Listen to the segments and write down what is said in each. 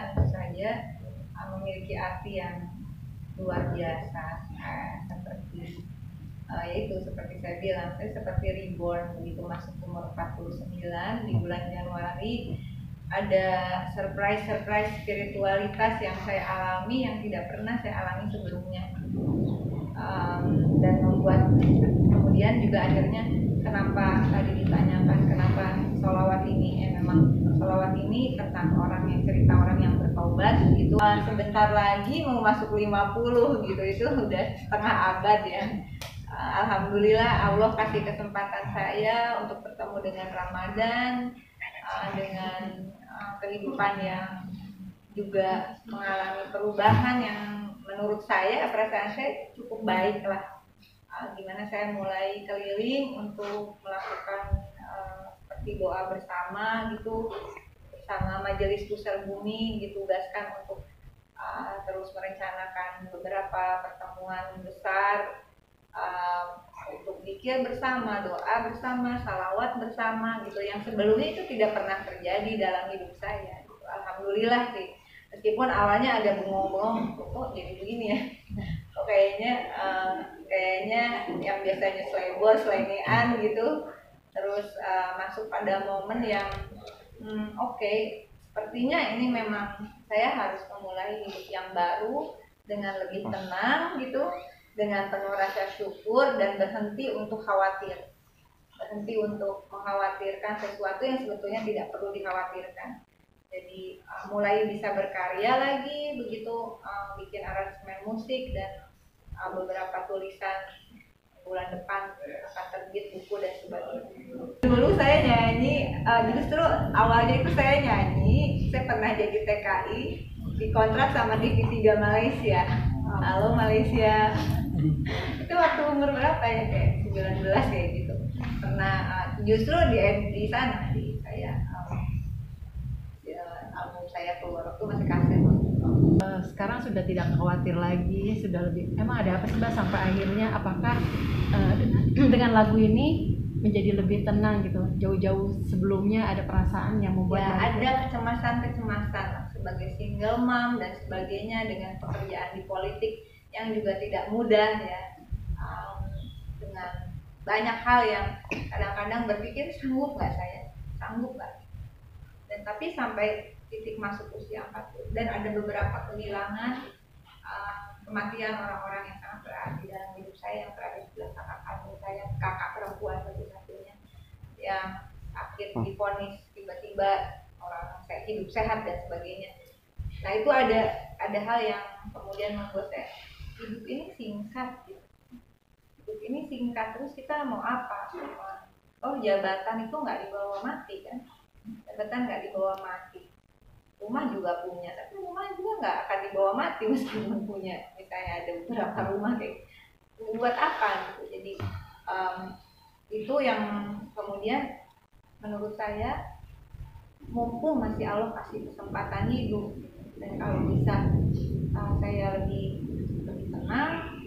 tentu saja memiliki arti yang luar biasa, seperti yaitu seperti saya bilang, saya seperti reborn begitu masuk umur 49 di bulan Januari. Ada surprise spiritualitas yang saya alami yang tidak pernah saya alami sebelumnya, dan membuat kemudian juga akhirnya kenapa tadi ditanyakan kenapa sholawat ini, memang sholawat ini tentang orang yang cerita orang yang bertaubat gitu. Sebentar lagi mau masuk 50 gitu, itu udah setengah abad ya. Alhamdulillah Allah kasih kesempatan saya untuk bertemu dengan Ramadan, dengan kehidupan yang juga mengalami perubahan yang menurut saya, perasaan saya cukup baik lah. Gimana saya mulai keliling untuk melakukan seperti doa bersama gitu, bersama Majelis Pusar Bumi, ditugaskan untuk terus merencanakan beberapa pertemuan besar, untuk zikir bersama, doa bersama, salawat bersama gitu, yang sebelumnya itu tidak pernah terjadi dalam hidup saya gitu. Alhamdulillah sih, meskipun awalnya agak bengong-bengong, kok jadi begini ya, kok kayaknya yang biasanya selengean gitu, terus masuk pada momen yang oke, sepertinya ini memang saya harus memulai hidup yang baru dengan lebih tenang gitu, dengan penuh rasa syukur, dan berhenti untuk khawatir, berhenti untuk mengkhawatirkan sesuatu yang sebetulnya tidak perlu dikhawatirkan. Jadi mulai bisa berkarya lagi begitu, bikin aransemen musik dan beberapa tulisan bulan depan akan terbit buku dan sebagainya. Dulu saya nyanyi, justru awalnya itu saya nyanyi, saya pernah jadi TKI, dikontrak sama TV3 Malaysia. Halo Malaysia. Itu waktu umur berapa ya, kayak 19 kayak gitu. Pernah justru di sana di saya album saya keluar waktu masih kaset. Sekarang sudah tidak khawatir lagi, sudah lebih. Emang ada apa sih Mbak sampai akhirnya apakah dengan lagu ini menjadi lebih tenang gitu? Jauh-jauh sebelumnya ada perasaan yang membuat ya, ada kecemasan sebagai single mom dan sebagainya, dengan pekerjaan di politik yang juga tidak mudah ya, dengan banyak hal yang kadang-kadang berpikir sanggup nggak, dan tapi sampai titik masuk usia 40 dan ada beberapa kehilangan, kematian orang-orang yang sangat berarti dalam hidup saya, yang berada di belakang kakak perempuan satu-satunya yang akhir divonis tiba-tiba orang saya hidup sehat dan sebagainya. Nah itu ada hal yang kemudian membuat saya, hidup ini singkat gitu. Hidup ini singkat, terus kita mau apa? Oh, jabatan itu nggak dibawa mati kan? Jabatan nggak dibawa mati. Rumah juga punya, tapi rumah juga nggak akan dibawa mati meskipun punya. Misalnya ada beberapa rumah kayak, buat apa gitu. Jadi itu yang kemudian menurut saya, mumpung masih Allah kasih kesempatan hidup, dan kalau bisa saya lebih tenang,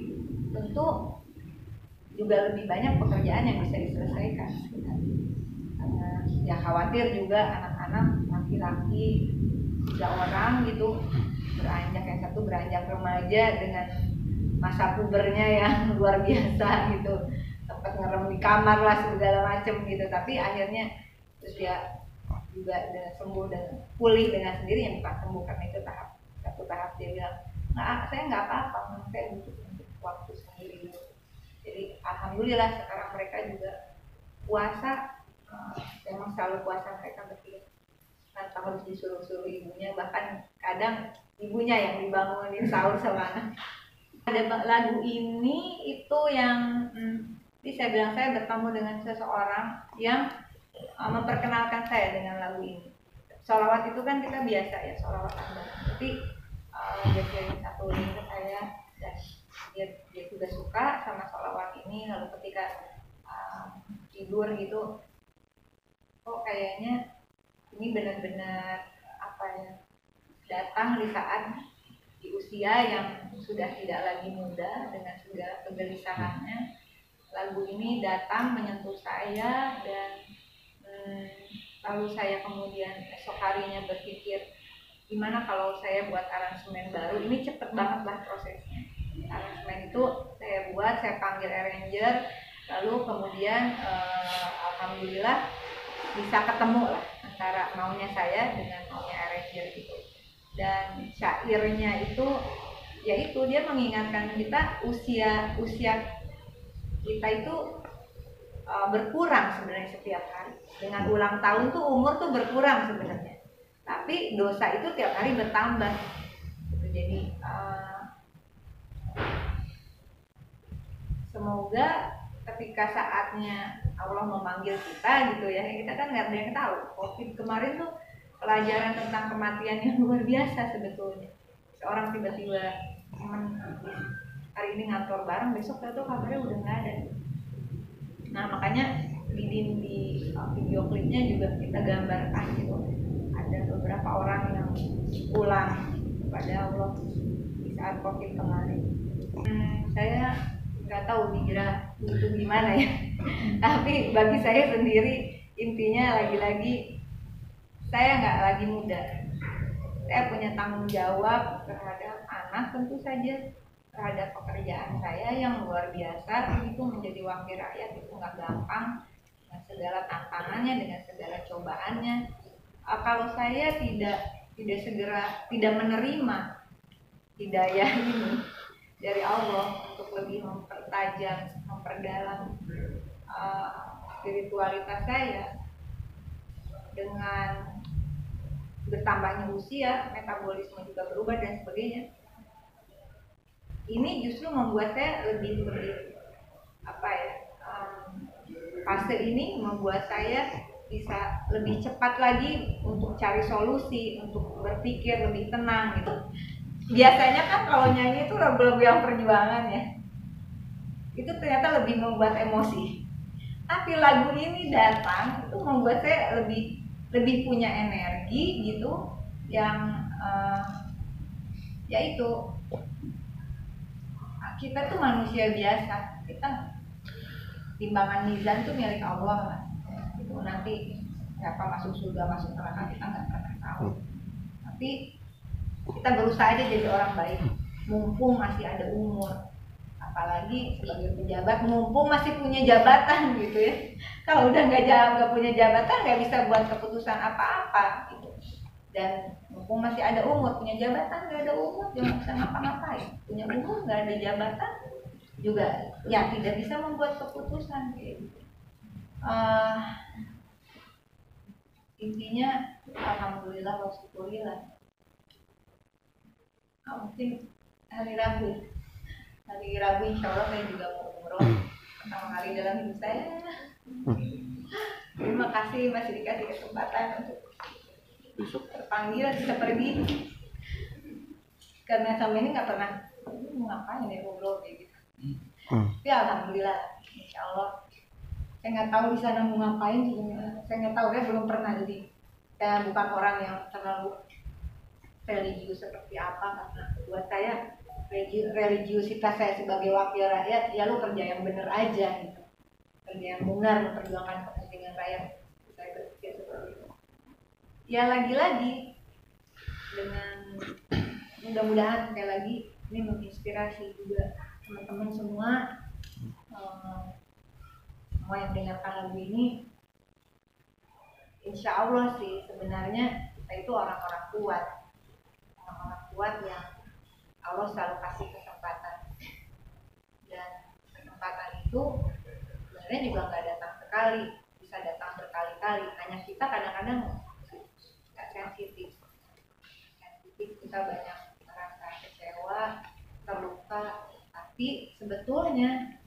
tentu juga lebih banyak pekerjaan yang bisa diselesaikan. Karena ya khawatir juga anak-anak laki-laki 3 orang gitu, yang satu beranjak remaja dengan masa pubernya yang luar biasa gitu, sempat ngerem di kamar lah segala macem gitu, tapi akhirnya terus dia juga sembuh dan pulih dengan sendiri, yang bukan sembuh karena itu satu tahap dia bilang, saya nggak apa-apa, saya butuh waktu sendiri gitu. Jadi alhamdulillah sekarang mereka juga puasa, memang selalu puasa mereka berpikir tanpa harus disuruh-suruh ibunya, bahkan kadang ibunya yang dibangunin sahur sama anak. Ada lagu ini itu yang saya bilang, saya bertemu dengan seseorang yang memperkenalkan saya dengan lagu ini. Sholawat itu kan kita biasa ya, sholawat Anda, tapi dia kirim satu link ke saya dan dia juga suka sama sholawat ini. Lalu ketika tidur gitu, kok kayaknya ini benar-benar datang di saat di usia yang sudah tidak lagi muda dengan segala kegelisahannya. Lagu ini datang menyentuh saya, dan lalu saya kemudian esok harinya berpikir, gimana kalau saya buat aransemen baru, ini cepet banget lah prosesnya. Aransemen itu saya panggil arranger, lalu kemudian alhamdulillah bisa ketemu lah antara maunya saya dengan maunya arranger gitu. Dan syairnya itu yaitu dia mengingatkan kita usia kita itu berkurang sebenarnya setiap hari. Dengan ulang tahun tuh umur tuh berkurang sebenarnya, tapi dosa itu tiap hari bertambah gitu. Jadi semoga ketika saatnya Allah memanggil kita gitu ya, kita kan nggak ada yang tahu. COVID kemarin tuh pelajaran tentang kematian yang luar biasa sebetulnya. Seorang tiba-tiba teman hari ini ngantor bareng, besok tuh kabarnya udah nggak ada. Nah makanya di video klipnya juga kita gambarkan gitu, ada beberapa orang yang pulang kepada Allah di saat COVID kemarin. Saya nggak tahu dikira itu gimana ya, tapi bagi saya sendiri intinya lagi-lagi saya nggak lagi muda. Saya punya tanggung jawab terhadap anak tentu saja, terhadap pekerjaan saya yang luar biasa. Itu menjadi wakil rakyat itu nggak gampang, dengan segala tantangannya, dengan segala cobaannya. Kalau saya tidak menerima hidayah ini dari Allah untuk lebih mempertajam, memperdalam spiritualitas saya, dengan bertambahnya usia, metabolisme juga berubah dan sebagainya. Ini justru membuat saya lebih fase ini membuat saya bisa lebih cepat lagi untuk cari solusi, untuk berpikir lebih tenang gitu. Biasanya kan kalau nyanyi itu lagu-lagu yang perjuangan ya, itu ternyata lebih membuat emosi. Tapi lagu ini datang itu membuat saya lebih punya energi gitu, yang yaitu kita tuh manusia biasa, kita timbangan mizan tuh milik Allah lah. Itu nanti siapa masuk surga masuk neraka kita nggak pernah tahu. Tapi kita berusaha aja jadi orang baik, mumpung masih ada umur. Apalagi sebagai pejabat, mumpung masih punya jabatan gitu ya. Kalau udah nggak punya jabatan, nggak bisa buat keputusan apa-apa gitu. Dan mumpung masih ada umur, punya jabatan nggak ada umur, jangan bisa ngapa-ngapain. Punya umur nggak ada jabatan juga, ya tidak bisa membuat keputusan gitu. Intinya alhamdulillah wa syukurillah. Mungkin hari Rabu insya Allah saya juga mau umroh pertama kali dalam hidup saya. Terima kasih masih dikasih kesempatan untuk terpanggil bisa pergi, karena sama ini nggak pernah mau ngapain ya umroh kayak gitu. Tapi alhamdulillah insya Allah saya nggak tahu di sana mau ngapain juga. Saya nggak tahu, saya belum pernah, jadi saya bukan orang yang terlalu religius seperti apa, karena buat saya religiusitas saya sebagai wakil rakyat ya lu kerja yang benar aja gitu, kerja yang benar, memperjuangkan kepentingan rakyat. Saya berpikir seperti itu ya. Lagi-lagi dengan mudah-mudahan sekali lagi ini menginspirasi juga teman-teman semua yang dengarkan lagu ini. Insya Allah sih sebenarnya kita itu orang-orang kuat yang Allah selalu kasih kesempatan, dan kesempatan itu sebenarnya juga nggak datang sekali, bisa datang berkali-kali. Hanya kita kadang-kadang nggak sensitif, kita banyak merasa kecewa, terluka. Tapi sebetulnya,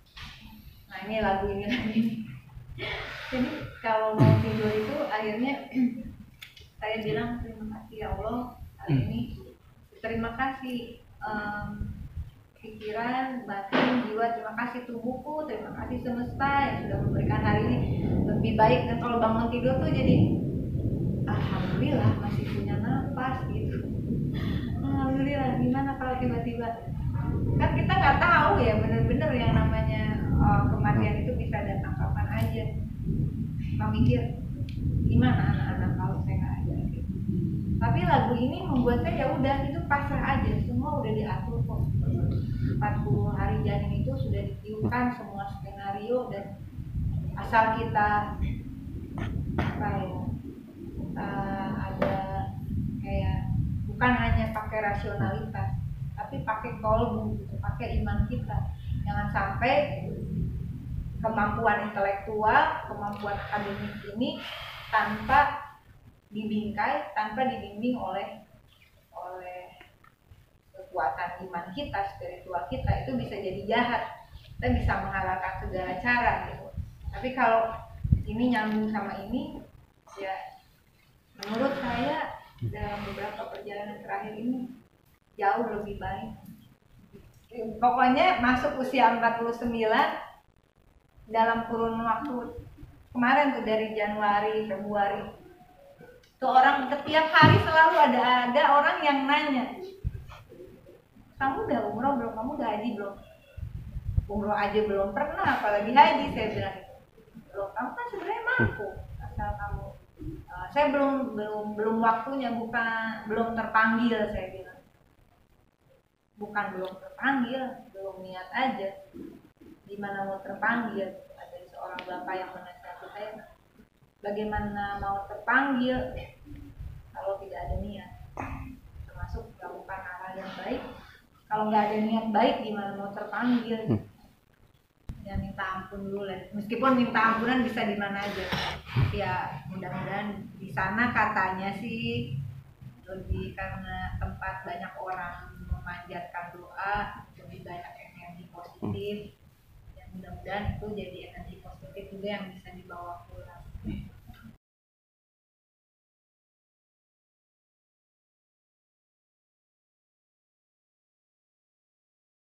nah ini lagu ini jadi kalau mau tidur itu akhirnya saya bilang terima kasih ya Allah hari ini. Terima kasih pikiran, batin, jiwa, terima kasih tubuhku, terima kasih semesta yang sudah memberikan hari ini lebih baik. Dan kalau bangun tidur tuh jadi alhamdulillah masih punya nafas gitu. Alhamdulillah. Gimana kalau tiba-tiba, kan kita nggak tahu ya bener-bener yang namanya kematian itu bisa datang kapan aja. Kita mikir gimana anak-anak kalau saya nggak ada gitu. Tapi lagu ini membuat saya ya udah itu pasrah aja, semua udah diatur kok. 40 hari janin itu sudah ditiupkan semua skenario, dan asal kita apa ya, ada kayak bukan hanya pakai rasionalitas tapi pakai kolbu gitu, pakai iman kita. Jangan sampai kemampuan intelektual, kemampuan akademik ini tanpa dibingkai, tanpa dibimbing oleh kekuatan iman kita, spiritual kita, itu bisa jadi jahat. Kita bisa menghalalkan segala cara gitu. Tapi kalau ini nyambung sama ini, ya menurut saya dalam beberapa perjalanan terakhir ini jauh lebih baik. Pokoknya masuk usia 49 dalam kurun waktu kemarin tuh, dari Januari, Februari, tuh orang setiap hari selalu ada orang yang nanya, kamu udah umroh belum, kamu udah haji belum? Umroh aja belum pernah, apalagi haji. Saya bilang, loh kamu kan sebenarnya mampu, asal kamu saya belum waktunya, bukan belum terpanggil. Saya bilang bukan belum terpanggil, belum niat aja. Gimana mau terpanggil? Ada seorang bapak yang menasihati saya, bagaimana mau terpanggil kalau tidak ada niat, termasuk melakukan hal yang baik. Kalau nggak ada niat baik, gimana mau terpanggil? Ya minta ampun dulu lah. Meskipun minta ampunan bisa di mana aja. Ya mudah-mudahan di sana katanya sih lebih, karena tempat banyak orang memanjatkan doa, lebih banyak energi positif. Ya mudah-mudahan itu jadi energi positif juga yang bisa dibawa pulang.